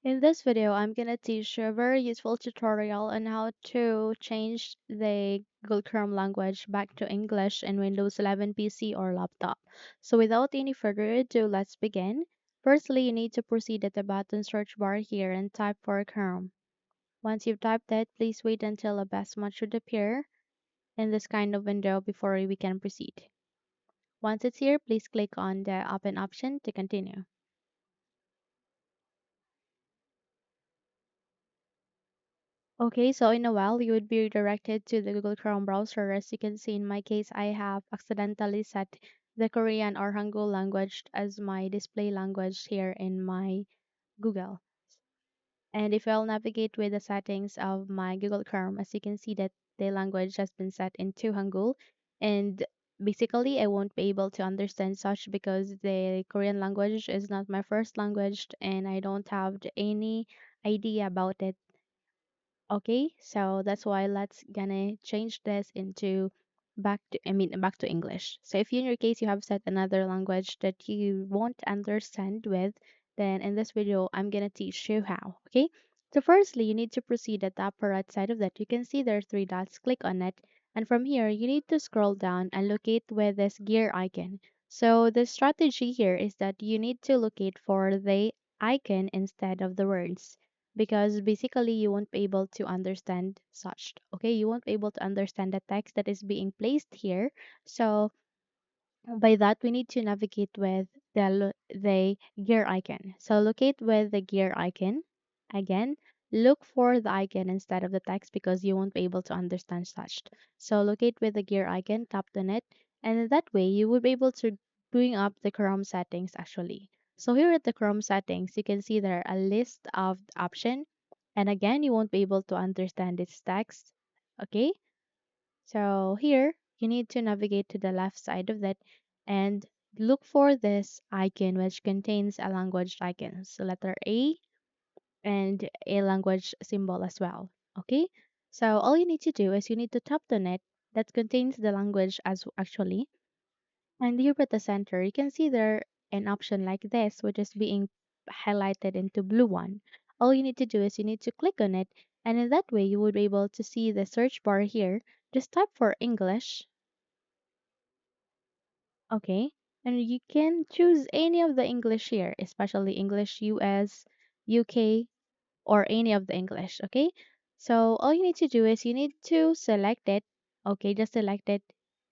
In this video, I'm gonna teach you a very useful tutorial on how to change the Google Chrome language back to English in Windows 11 PC or laptop. So without any further ado, let's begin. Firstly, you need to proceed at the button search bar here and type for Chrome. Once you've typed it, please wait until a best match should appear in this kind of window before we can proceed. Once it's here, please click on the open option to continue. Okay, so in a while, you would be redirected to the Google Chrome browser. As you can see, in my case, I have accidentally set the Korean or Hangul language as my display language here in my Google. And if I'll navigate with the settings of my Google Chrome, as you can see that the language has been set into Hangul. And basically, I won't be able to understand such because the Korean language is not my first language and I don't have any idea about it. Okay, so that's why let's gonna change this into back to English. So if you, in your case, you have set another language that you won't understand with, then in this video I'm gonna teach you how. Okay, so firstly you need to proceed at the upper right side of that. You can see there are three dots. Click on it, and from here you need to scroll down and locate where this gear icon. So the strategy here is that you need to locate for the icon instead of the words, because basically you won't be able to understand such. Okay, you won't be able to understand the text that is being placed here. So by that we need to navigate with the gear icon. So locate with the gear icon. Again, look for the icon instead of the text because you won't be able to understand such. So locate with the gear icon, tap on it, and in that way you will be able to bring up the Chrome settings actually. So here at the Chrome settings, you can see there are a list of options, and again you won't be able to understand its text. Okay, so here you need to navigate to the left side of that and look for this icon which contains a language icon. So letter A and a language symbol as well. Okay? So all you need to do is you need to tap on it that contains the language as actually. And here at the center, you can see there an option like this, which is being highlighted into blue one. All you need to do is you need to click on it, and in that way, you would be able to see the search bar here. Just type for English, okay? And you can choose any of the English here, especially English US, UK, or any of the English, okay? So all you need to do is you need to select it, okay? Just select it,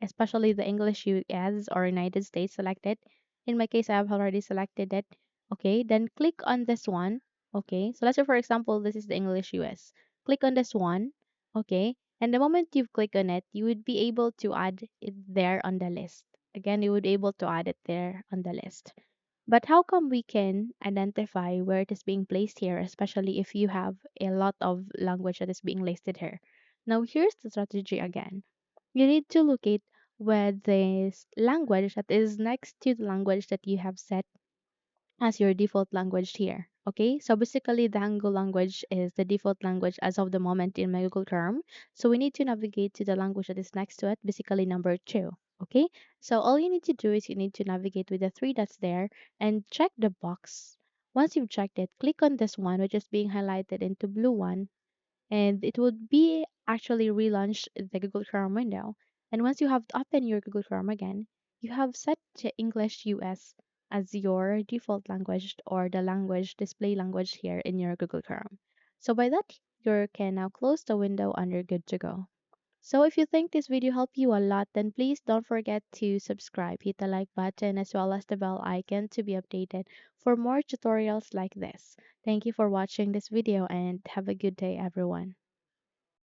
especially the English US or United States, select it. In my case, I have already selected it, okay? Then click on this one, okay? So let's say, for example, this is the English US. Click on this one, okay? And the moment you've clicked on it, you would be able to add it there on the list. Again, you would be able to add it there on the list. But how come we can identify where it is being placed here, especially if you have a lot of language that is being listed here? Now, here's the strategy again. You need to locate where this language that is next to the language that you have set as your default language here. Okay, so basically the Hangul language is the default language as of the moment in my Google Chrome. So we need to navigate to the language that is next to it, basically number two. Okay, so all you need to do is you need to navigate with the three dots there and check the box. Once you've checked it, click on this one, which is being highlighted into blue one, and it would be actually relaunch the Google Chrome window. And once you have opened your Google Chrome again, you have set to English US as your default language or the language display language here in your Google Chrome. So by that, you can now close the window and you're good to go. So if you think this video helped you a lot, then please don't forget to subscribe, hit the like button as well as the bell icon to be updated for more tutorials like this. Thank you for watching this video and have a good day everyone.